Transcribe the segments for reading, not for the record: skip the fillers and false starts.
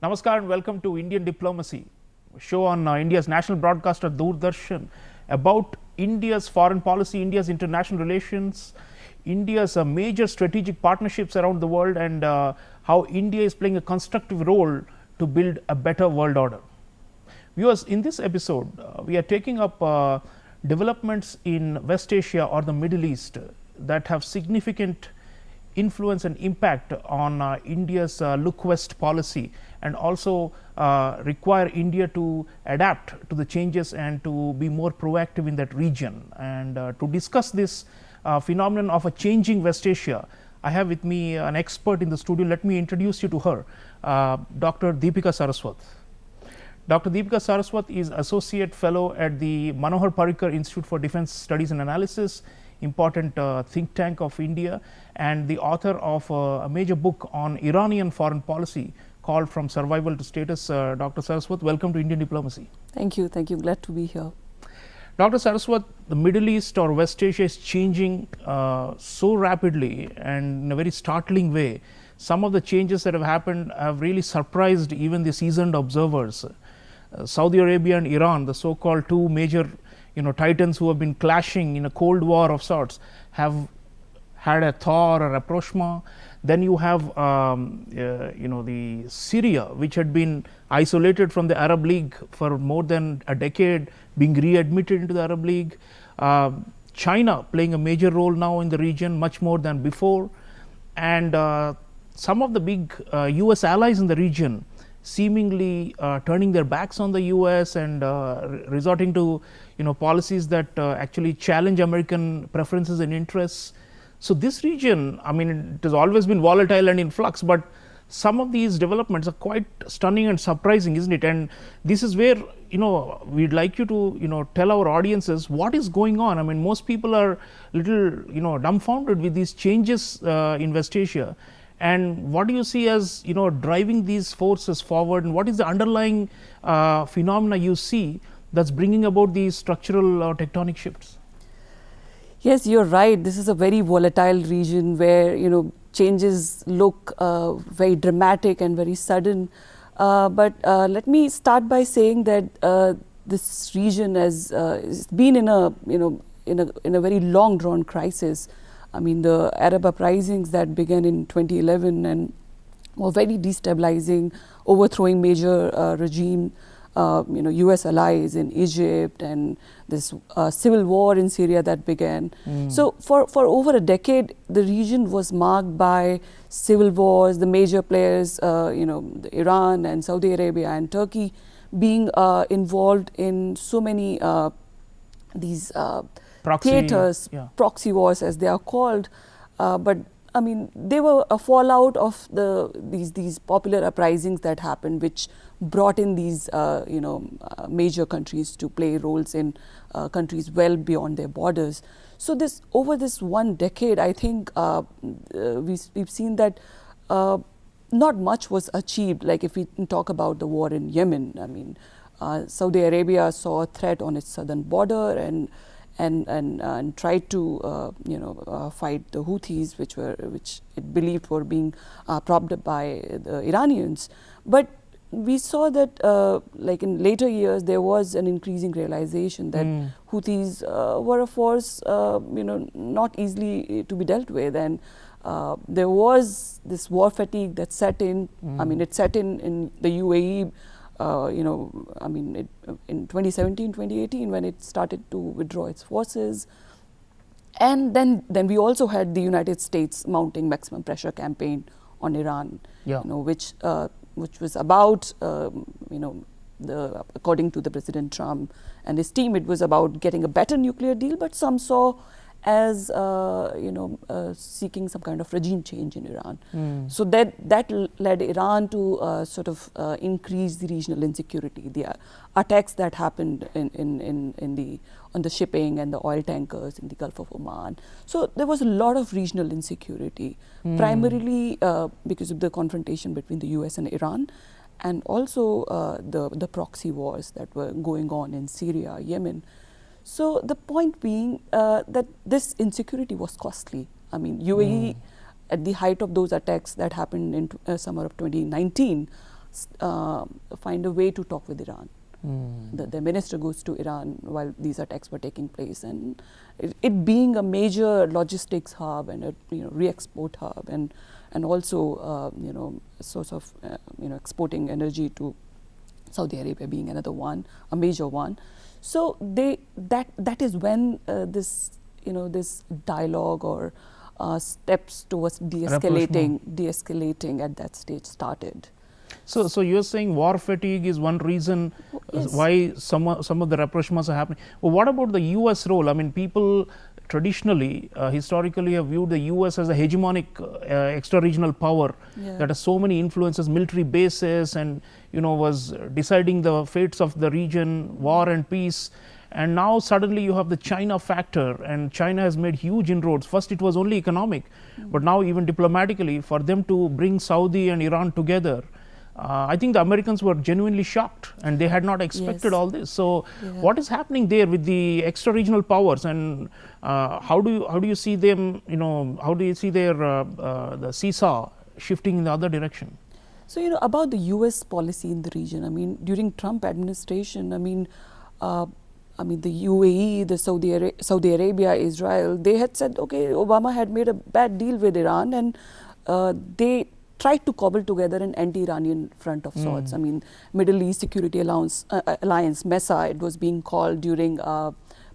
Namaskar and welcome to Indian Diplomacy, a show on India's national broadcaster Doordarshan about India's foreign policy, India's international relations, India's major strategic partnerships around the world, and how India is playing a constructive role to build a better world order. Viewers, in this episode, we are taking up developments in West Asia or the Middle East that have significant influence and impact on India's look west policy, and also require India to adapt to the changes and to be more proactive in that region. And to discuss this phenomenon of a changing West Asia, I have with me an expert in the studio. Let me introduce you to her, Dr. Deepika Saraswat. Dr. Deepika Saraswat is Associate Fellow at the Manohar Parrikar Institute for Defence Studies and Analyses, important think tank of India, and the author of a major book on Iranian foreign policy called From Survival to Status. Dr. Saraswat, welcome to Indian Diplomacy. Thank you, glad to be here. Dr. Saraswat, the Middle East or West Asia is changing so rapidly and in a very startling way. Some of the changes that have happened have really surprised even the seasoned observers. Saudi Arabia and Iran, the so-called two major titans who have been clashing in a cold war of sorts, have had a thaw or a rapprochement. Then you have the Syria, which had been isolated from the Arab League for more than a decade, being readmitted into the Arab League. China playing a major role now in the region, much more than before, and some of the big US allies in the region seemingly turning their backs on the US and resorting to policies that actually challenge American preferences and interests. So this region, I mean, it has always been volatile and in flux, but some of these developments are quite stunning and surprising, isn't it? And this is where we'd like you to tell our audiences what is going on. I mean, most people are little dumbfounded with these changes in West Asia. And what do you see as driving these forces forward, and what is the underlying phenomena you see that's bringing about these structural or tectonic shifts? Yes, you're right. This is a very volatile region where changes look very dramatic and very sudden. But let me start by saying that this region has been in a very long drawn crisis. I mean, the Arab uprisings that began in 2011 and were very destabilizing, overthrowing major regime, US allies in Egypt, and this civil war in Syria that began. So for over a decade, the region was marked by civil wars, the major players, Iran and Saudi Arabia and Turkey being involved in so many these theaters, proxy wars as they are called, but I mean they were a fallout of these popular uprisings that happened, which brought in these major countries to play roles in countries well beyond their borders. So over this one decade, I think we've seen that not much was achieved. Like if we talk about the war in Yemen, I mean Saudi Arabia saw a threat on its southern border and tried to fight the Houthis, which it believed were being propped up by the Iranians. But we saw that like in later years there was an increasing realization that Houthis were a force not easily to be dealt with, and there was this war fatigue that set in. I mean, it set in the UAE. I mean, in 2017, 2018, when it started to withdraw its forces. And then we also had the United States mounting maximum pressure campaign on Iran, which was about, according to the President Trump and his team, it was about getting a better nuclear deal, but some saw as seeking some kind of regime change in Iran. So that led Iran to sort of increase the regional insecurity. The attacks that happened on the shipping and the oil tankers in the Gulf of Oman. So there was a lot of regional insecurity, primarily because of the confrontation between the US and Iran, and also the proxy wars that were going on in Syria, Yemen. So the point being that this insecurity was costly. I mean, UAE at the height of those attacks that happened in summer of 2019 find a way to talk with Iran. The minister goes to Iran while these attacks were taking place, and it being a major logistics hub and a re-export hub, and also source of exporting energy to Saudi Arabia being another one, a major one. So that is when this dialogue or steps towards de-escalating at that stage started. So you're saying war fatigue is one reason why some of the rapprochements are happening. Well, what about the U.S. role? I mean, people traditionally, historically, have viewed the U.S. as a hegemonic extra-regional power that has so many influences, military bases, and was deciding the fates of the region, war and peace. And now suddenly you have the China factor, and China has made huge inroads. First it was only economic, but now even diplomatically, for them to bring Saudi and Iran together, I think the Americans were genuinely shocked, and they had not expected all this. So what is happening there with the extra regional powers, and how do you see them, how do you see their the seesaw shifting in the other direction? So about the US policy in the region, I mean, during Trump administration, I mean the UAE, the Saudi Arabia, Israel, they had said, okay, Obama had made a bad deal with Iran, and they tried to cobble together an anti-Iranian front of sorts. I mean, Middle East Security Alliance, MESA, it was being called during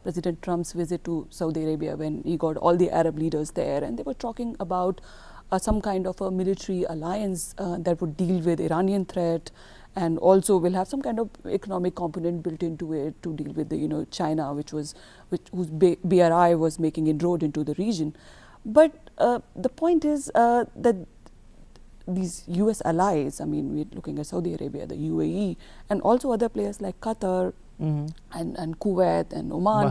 President Trump's visit to Saudi Arabia, when he got all the Arab leaders there, and they were talking about some kind of a military alliance that would deal with Iranian threat, and also will have some kind of economic component built into it to deal with the China, whose BRI was making inroad into the region. But the point is that these US allies, I mean, we're looking at Saudi Arabia, the UAE, and also other players like Qatar and Kuwait and Oman,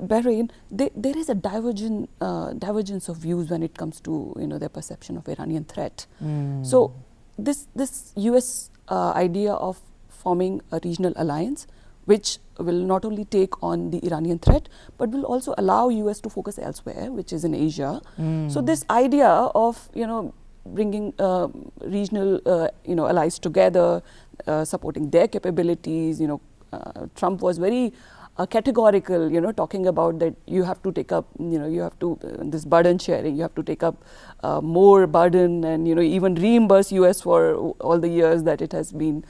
Bahrain, there is a divergence of views when it comes to their perception of Iranian threat. So this US idea of forming a regional alliance, which will not only take on the Iranian threat, but will also allow US to focus elsewhere, which is in Asia. So this idea of bringing regional allies together, supporting their capabilities. Trump was very categorical, talking about that you have to take up, you have to this burden sharing, you have to take up more burden, and even reimburse US for all the years that it has been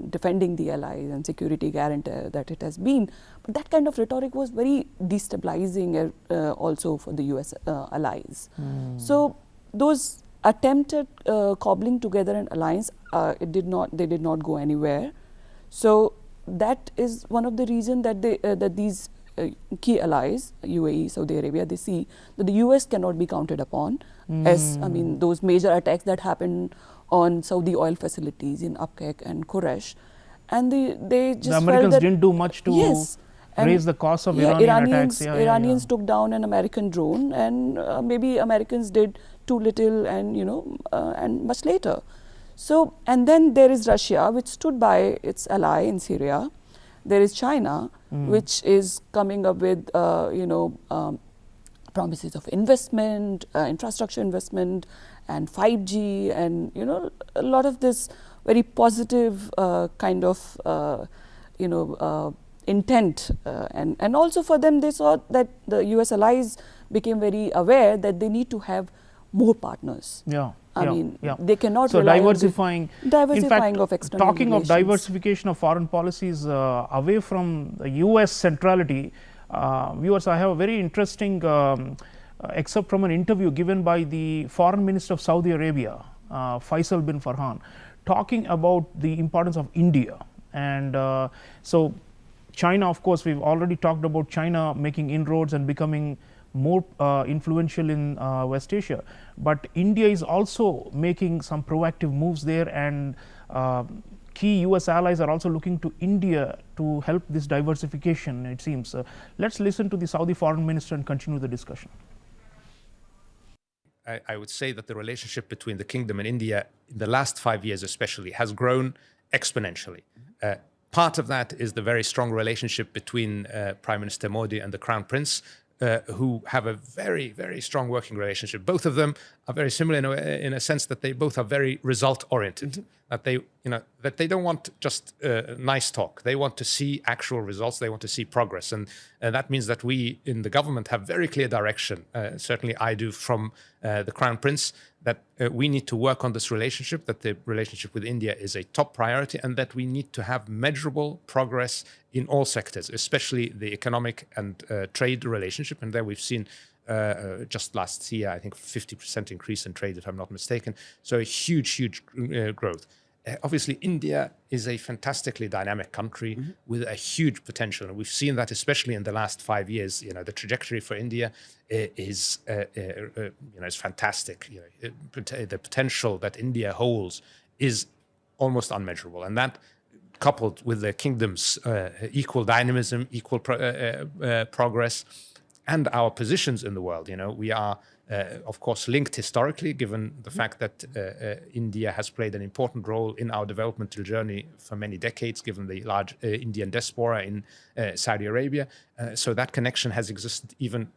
defending the allies and security guarantor that it has been. But that kind of rhetoric was very destabilizing also for the US allies. So those attempted cobbling together an alliance, they did not go anywhere. So that is one of the reasons that these key allies, UAE, Saudi Arabia, they see that the US cannot be counted upon, as I mean those major attacks that happened on Saudi oil facilities in Abqaiq and Quraysh, and they just the Americans felt that didn't do much to raise the cost of Iranian attacks. Iranians took down an American drone, and maybe Americans did too little, and and much later. So, and then there is Russia, which stood by its ally in Syria. There is China, which is coming up with promises of investment, infrastructure investment, and 5G, and a lot of this very positive kind of intent, and also for them, they saw that the US allies became very aware that they need to have more partners. I mean, they cannot rely diversifying in fact, of external talking relations. Of diversification of foreign policies away from the US centrality, viewers, I have a very interesting excerpt from an interview given by the foreign minister of Saudi Arabia, Faisal bin Farhan, talking about the importance of India. And so China, of course, we've already talked about China making inroads and becoming more influential in West Asia, but India is also making some proactive moves there, and key US allies are also looking to India to help this diversification, it seems. Let's listen to the Saudi foreign minister and continue the discussion. I would say that the relationship between the kingdom and India in the last 5 years especially has grown exponentially. Part of that is the very strong relationship between Prime Minister Modi and the Crown Prince, who have a very, very strong working relationship. Both of them are very similar in a sense that they both are very result oriented. That they don't want just nice talk. They want to see actual results. They want to see progress, and that means that we in the government have very clear direction. Certainly, I do from the Crown Prince, that we need to work on this relationship. That the relationship with India is a top priority, and that we need to have measurable progress in all sectors, especially the economic and trade relationship. And there we've seen. Just last year, I think 50% increase in trade, if I'm not mistaken. So a huge growth. Obviously, India is a fantastically dynamic country with a huge potential. And we've seen that especially in the last 5 years. The trajectory for India is fantastic. The potential that India holds is almost unmeasurable. And that, coupled with the kingdom's equal dynamism, equal progress, and our positions in the world. We are, of course, linked historically, given the fact that India has played an important role in our developmental journey for many decades, given the large Indian diaspora in Saudi Arabia. So that connection has existed even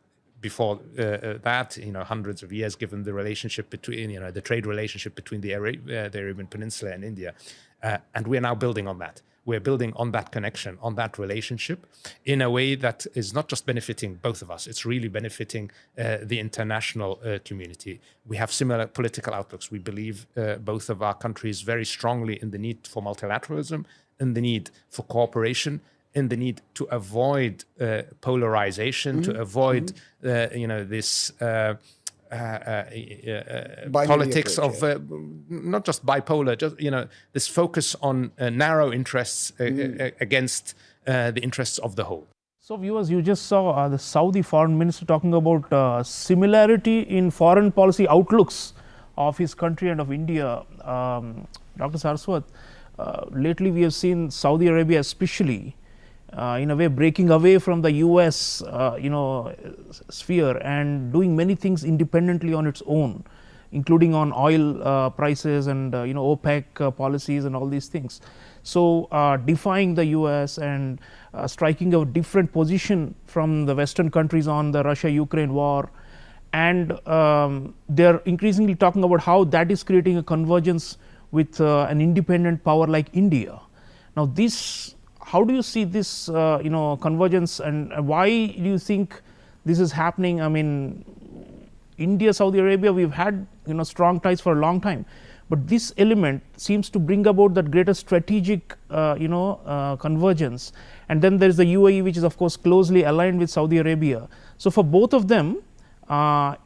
before that, hundreds of years, given the relationship between, the trade relationship between the Arabian Peninsula and India. And we are now building on that. We're building on that connection, on that relationship, in a way that is not just benefiting both of us, it's really benefiting the international community. We have similar political outlooks. We believe both of our countries very strongly in the need for multilateralism, in the need for cooperation, in the need to avoid polarization, to avoid this politics approach, of not just bipolar, just this focus on narrow interests against the interests of the whole. So viewers, you just saw the Saudi foreign minister talking about similarity in foreign policy outlooks of his country and of India. Dr. Saraswat, lately we have seen Saudi Arabia especially in a way breaking away from the US sphere and doing many things independently on its own, including on oil prices and OPEC policies and all these things. So defying the US and striking a different position from the Western countries on the Russia-Ukraine war, and they're increasingly talking about how that is creating a convergence with an independent power like India. Now this, how do you see this convergence, and why do you think this is happening? I mean, India, Saudi Arabia, we've had strong ties for a long time, but this element seems to bring about that greater strategic convergence. And then there is the UAE, which is of course closely aligned with Saudi Arabia. So for both of them,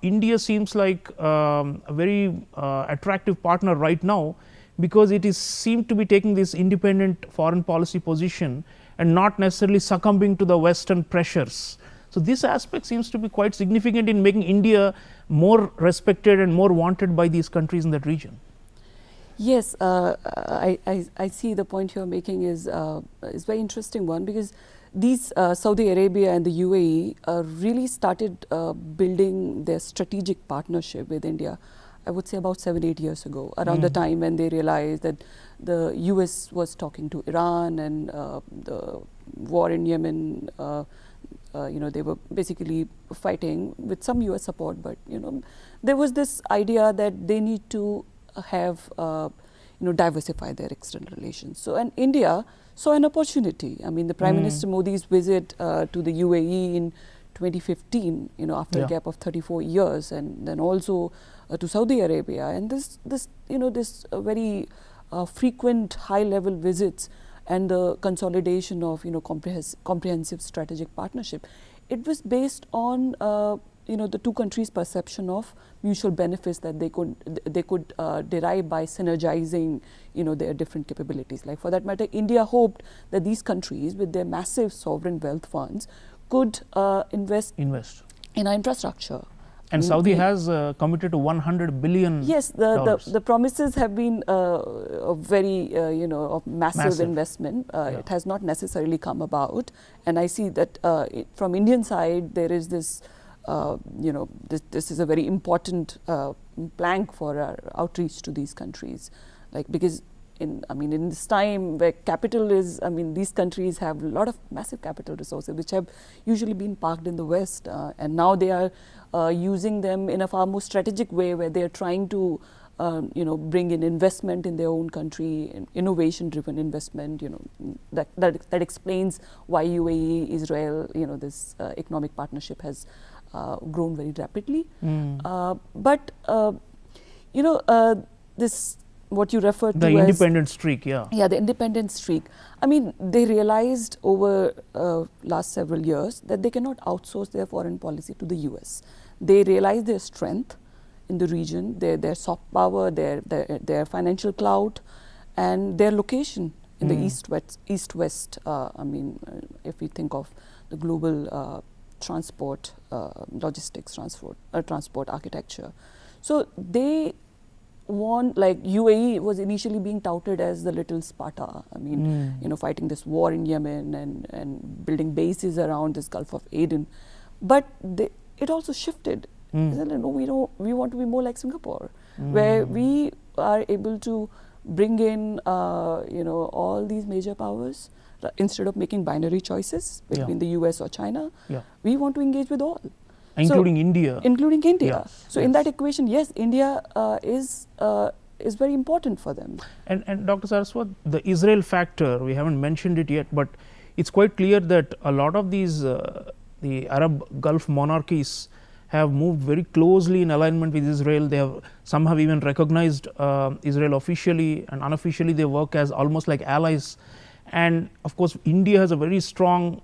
India seems like a very attractive partner right now, because it is seemed to be taking this independent foreign policy position and not necessarily succumbing to the Western pressures. So this aspect seems to be quite significant in making India more respected and more wanted by these countries in that region. Yes, I see the point you're making is very interesting one, because these Saudi Arabia and the UAE really started building their strategic partnership with India, I would say about 7-8 years ago, around the time when they realized that the US was talking to Iran and the war in Yemen, they were basically fighting with some US support, but there was this idea that they need to have diversify their external relations. So, and India saw an opportunity. I mean, the Prime Minister Modi's visit to the UAE in 2015, after a gap of 34 years, and then also to Saudi Arabia, and this very frequent high-level visits and the consolidation of comprehensive strategic partnership. It was based on the two countries' perception of mutual benefits that they could derive by synergizing their different capabilities. Like for that matter, India hoped that these countries, with their massive sovereign wealth funds, could invest in our infrastructure. And Saudi has committed to $100 billion. Yes, the promises have been very of massive investment. It has not necessarily come about, and I see that from Indian side there is this this is a very important plank for our outreach to these countries, like because in this time where capital is, these countries have a lot of massive capital resources which have usually been parked in the West, and now they are using them in a far more strategic way, where they are trying to bring in investment in their own country, innovation-driven investment. That explains why UAE, Israel, this economic partnership has grown very rapidly. But this, what you referred to the as independent streak, yeah. Yeah, the independent streak. They realized over last several years that they cannot outsource their foreign policy to the US. They realized their strength in the region, their soft power, their financial clout, and their location in the east-west. If we think of the global transport, logistics, transport architecture. So they want, like UAE was initially being touted as the little Sparta. Fighting this war in Yemen and building bases around this Gulf of Aden. But it also shifted. They said, no, we want to be more like Singapore, where we are able to bring in all these major powers. Instead of making binary choices between the US or China, we want to engage with all. Including India. Including India. Yes, So in that equation, yes, India is very important for them. And Dr. Saraswat, the Israel factor, we haven't mentioned it yet, but it's quite clear that a lot of these the Arab Gulf monarchies have moved very closely in alignment with Israel. Some have even recognized Israel officially, and unofficially they work as almost like allies. And of course, India has a very strong,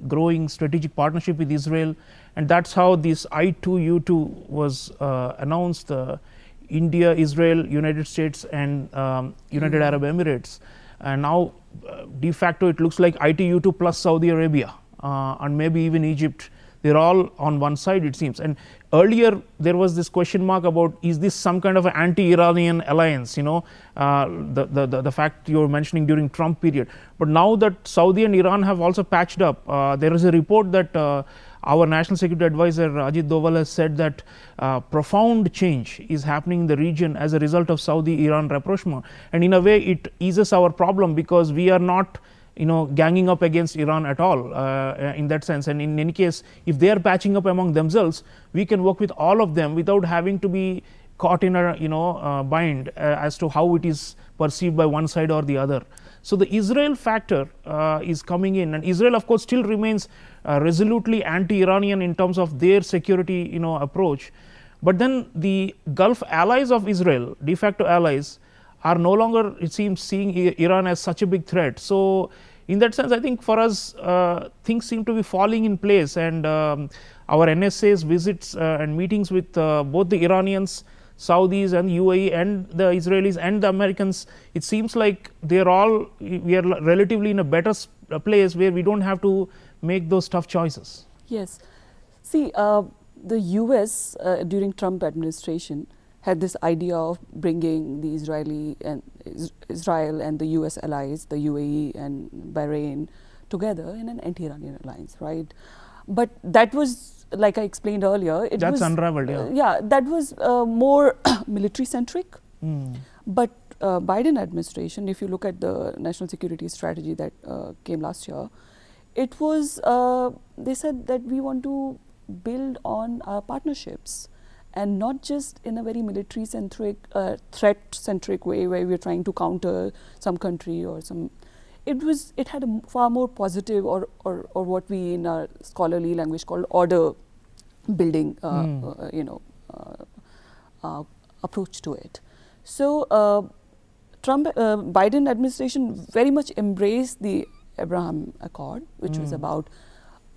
growing strategic partnership with Israel, and that's how this I2U2 was announced. India, Israel, United States, and United Arab Emirates, and now de facto it looks like I2U2 plus Saudi Arabia and maybe even Egypt. They're all on one side, it seems. And earlier there was this question mark about, is this some kind of an anti-Iranian alliance, the fact you were mentioning during Trump period. But now that Saudi and Iran have also patched up, there is a report that our National Security Advisor Ajit Doval has said that profound change is happening in the region as a result of Saudi-Iran rapprochement. And in a way it eases our problem, because we are not ganging up against Iran at all in that sense. And in any case, if they are patching up among themselves, we can work with all of them without having to be caught in a bind as to how it is perceived by one side or the other. So the Israel factor is coming in, and Israel of course still remains resolutely anti-Iranian in terms of their security approach. But then the Gulf allies of Israel, de facto allies, are no longer, it seems, seeing Iran as such a big threat. So in that sense, I think for us things seem to be falling in place, and our NSA's visits and meetings with both the Iranians, Saudis and UAE and the Israelis and the Americans, it seems like we are relatively in a better place where we don't have to make those tough choices. Yes. See, the US during Trump administration had this idea of bringing the Israel and the US allies, the UAE and Bahrain, together in an anti-Iranian alliance, right? But that was, like I explained earlier, That's unraveled, that was more military-centric. But Biden administration, if you look at the national security strategy that came last year, it was, they said that we want to build on our partnerships, and not just in a very military-centric, threat-centric way where we're trying to counter some country or some. It had a far more positive, or what we in our scholarly language call order building, approach to it. So Biden administration very much embraced the Abraham Accord, which was about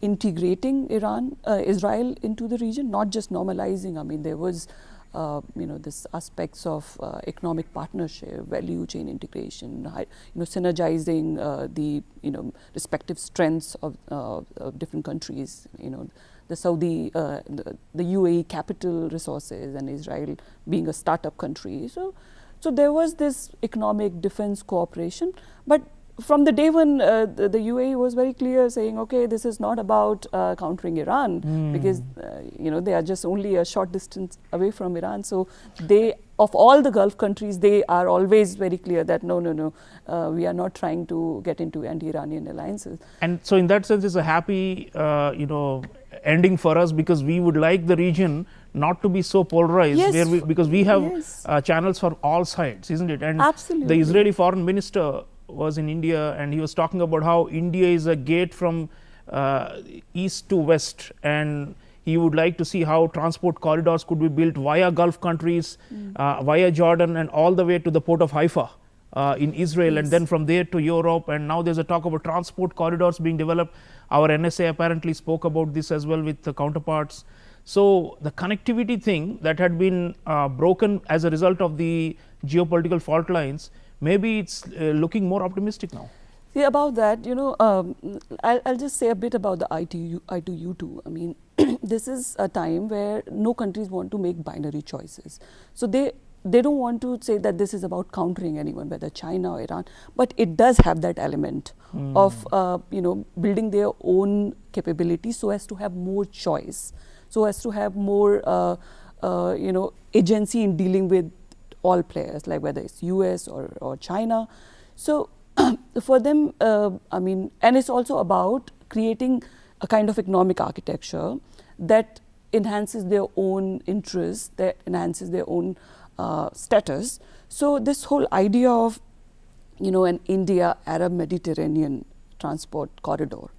integrating Israel into the region, not just normalizing. There was, this aspects of economic partnership, value chain integration, synergizing the, respective strengths of different countries. The Saudi, the UAE capital resources, and Israel being a startup country. So there was this economic defense cooperation, but from the day when the UAE was very clear saying, okay, this is not about countering Iran, because they are just only a short distance away from Iran. So they, of all the Gulf countries, they are always very clear that no, we are not trying to get into anti-Iranian alliances. And so in that sense, it's a happy ending for us, because we would like the region not to be so polarized, Yes, because we have yes. channels for all sides, isn't it? And Absolutely. the Israeli foreign minister was in India, and he was talking about how India is a gate from east to west, and he would like to see how transport corridors could be built via Gulf countries, via Jordan, and all the way to the port of Haifa in Israel, and then from there to Europe. And now there's a talk about transport corridors being developed. Our NSA apparently spoke about this as well with the counterparts. So the connectivity thing that had been broken as a result of the geopolitical fault lines, maybe it's looking more optimistic now. See, about that, I'll just say a bit about the I2U2. I mean, this is a time where no countries want to make binary choices. So they don't want to say that this is about countering anyone, whether China or Iran, but it does have that element of building their own capabilities so as to have more choice, so as to have more agency in dealing with all players, like whether it's US or China. So for them, and it's also about creating a kind of economic architecture that enhances their own interests, that enhances their own status. So this whole idea of an India-Arab Mediterranean transport corridor,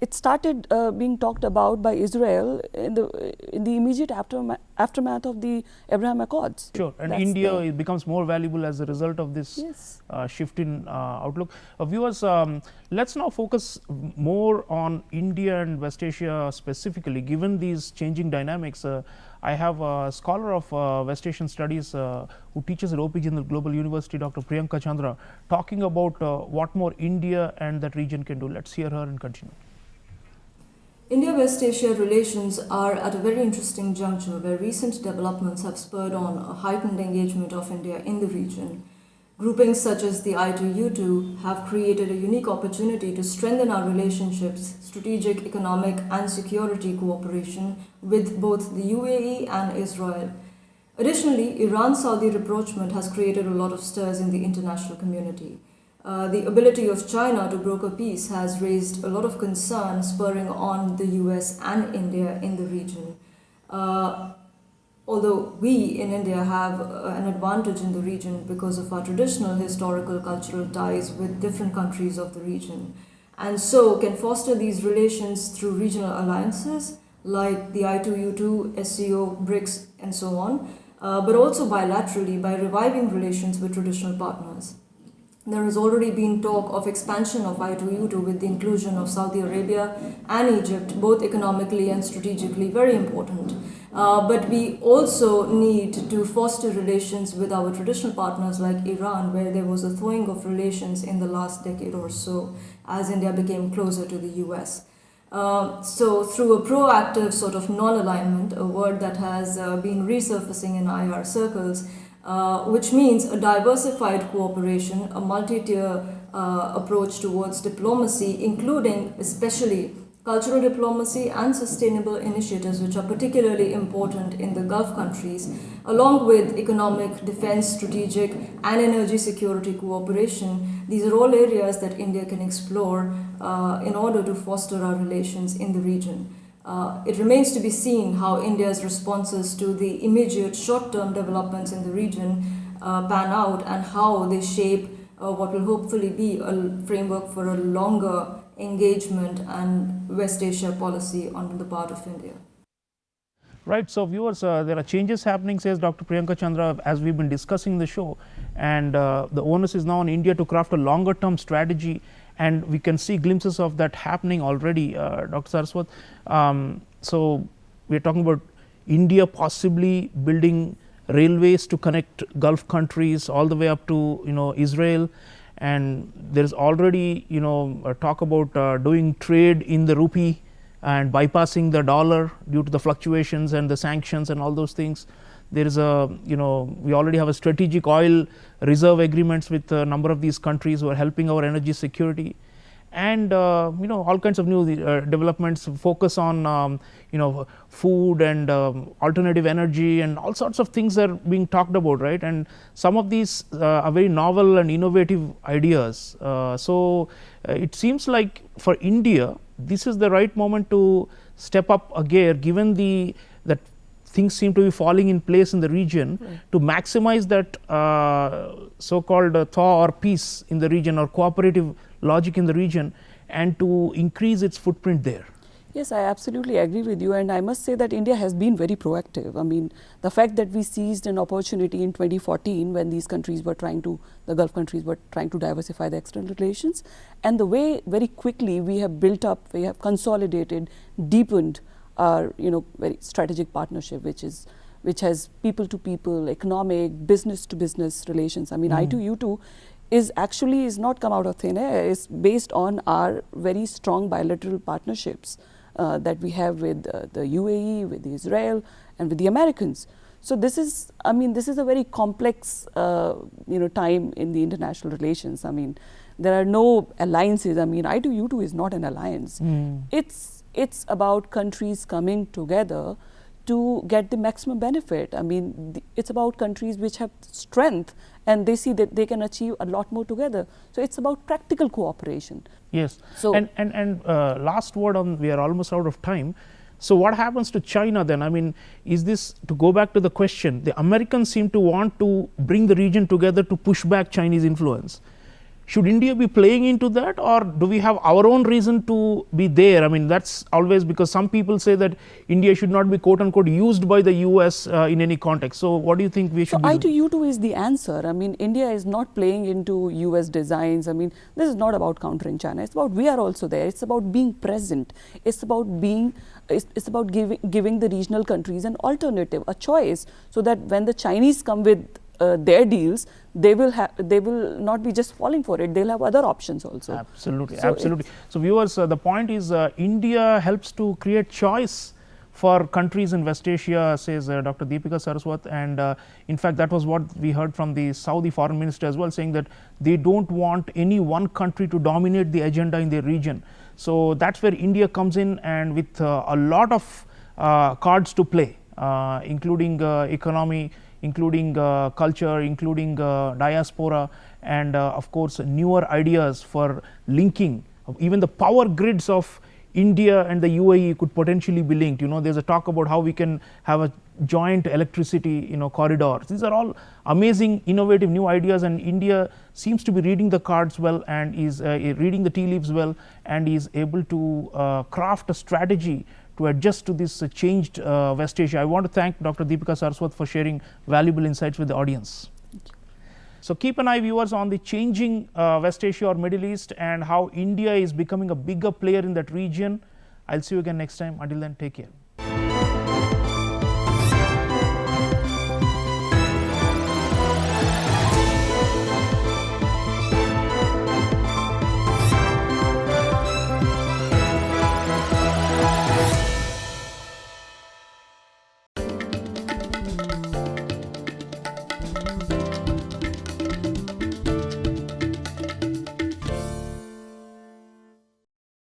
it started being talked about by Israel in the immediate aftermath of the Abraham Accords. Sure, and India it becomes more valuable as a result of this shift in outlook. Viewers, let's now focus more on India and West Asia specifically, given these changing dynamics. I have a scholar of West Asian studies who teaches at O.P.Jindal Global University, Dr.Priyanka Chandra, talking about what more India and that region can do. Let's hear her and continue. India-West Asia relations are at a very interesting juncture where recent developments have spurred on a heightened engagement of India in the region. Groupings such as the I2U2 have created a unique opportunity to strengthen our relationships, strategic, economic and security cooperation with both the UAE and Israel. Additionally, Iran-Saudi rapprochement has created a lot of stirs in the international community. The ability of China to broker peace has raised a lot of concern, spurring on the US and India in the region. Although we in India have an advantage in the region because of our traditional historical cultural ties with different countries of the region, and so can foster these relations through regional alliances like the I2U2, SCO, BRICS and so on, but also bilaterally by reviving relations with traditional partners. There has already been talk of expansion of I2U2 with the inclusion of Saudi Arabia and Egypt, both economically and strategically very important. But we also need to foster relations with our traditional partners like Iran, where there was a thawing of relations in the last decade or so as India became closer to the US. So through a proactive sort of non-alignment, a word that has been resurfacing in IR circles, which means a diversified cooperation, a multi-tier approach towards diplomacy, including especially cultural diplomacy and sustainable initiatives, which are particularly important in the Gulf countries, along with economic, defense, strategic and energy security cooperation. These are all areas that India can explore in order to foster our relations in the region. It remains to be seen how India's responses to the immediate short-term developments in the region pan out and how they shape what will hopefully be a framework for a longer engagement and West Asia policy on the part of India. Right. So viewers, there are changes happening, says Dr. Priyanka Chandra, as we've been discussing the show, and the onus is now on India to craft a longer term strategy, and we can see glimpses of that happening already, Dr. Saraswat. So we're talking about India possibly building railways to connect Gulf countries all the way up to Israel, and there is already talk about doing trade in the rupee and bypassing the dollar due to the fluctuations and the sanctions and all those things. There is we already have a strategic oil reserve agreements with a number of these countries who are helping our energy security. And all kinds of new developments focus on food and alternative energy, and all sorts of things are being talked about, right? And some of these are very novel and innovative ideas. So it seems like for India, this is the right moment to step up a gear, given that things seem to be falling in place in the region, to maximize that so-called thaw or peace in the region, or cooperative logic in the region, and to increase its footprint there. Yes, I absolutely agree with you, and I must say that India has been very proactive. I mean, the fact that we seized an opportunity in 2014 when these countries were the Gulf countries were trying to diversify their external relations, and the way very quickly we have built up, we have consolidated, deepened our very strategic partnership, which has people to people, economic, business to business relations. I mean, I2U2 is not come out of thin air. It's based on our very strong bilateral partnerships that we have with the UAE, with Israel, and with the Americans. So this is a very complex time in the international relations. I mean, there are no alliances. I mean, I2U2 is not an alliance. It's about countries coming together to get the maximum benefit. I mean, it's about countries which have strength and they see that they can achieve a lot more together. So it's about practical cooperation. Yes. So and last word on, we are almost out of time. So what happens to China then? I mean, is this, to go back to the question, the Americans seem to want to bring the region together to push back Chinese influence. Should India be playing into that, or do we have our own reason to be there? I mean, that's always, because some people say that India should not be quote unquote used by the US in any context. So what do you think we should do? So I2U2 is the answer. I mean, India is not playing into US designs. I mean, this is not about countering China. It's about we are also there. It's about being present. It's about giving the regional countries an alternative, a choice, so that when the Chinese come with their deals, they will not be just falling for it. They'll have other options also. Absolutely, absolutely. So viewers, the point is India helps to create choice for countries in West Asia, says Dr. Deepika Saraswat, and in fact that was what we heard from the Saudi foreign minister as well, saying that they don't want any one country to dominate the agenda in their region. So that's where India comes in, and with a lot of cards to play, including economy, including culture, including diaspora, and of course newer ideas for linking. Even the power grids of India and the UAE could potentially be linked. There's a talk about how we can have a joint electricity corridors. These are all amazing, innovative new ideas, and India seems to be reading the cards well, and is reading the tea leaves well, and is able to craft a strategy to adjust to this changed West Asia. I want to thank Dr. Deepika Saraswat for sharing valuable insights with the audience. So keep an eye, viewers, on the changing West Asia or Middle East, and how India is becoming a bigger player in that region. I'll see you again next time. Until then, take care.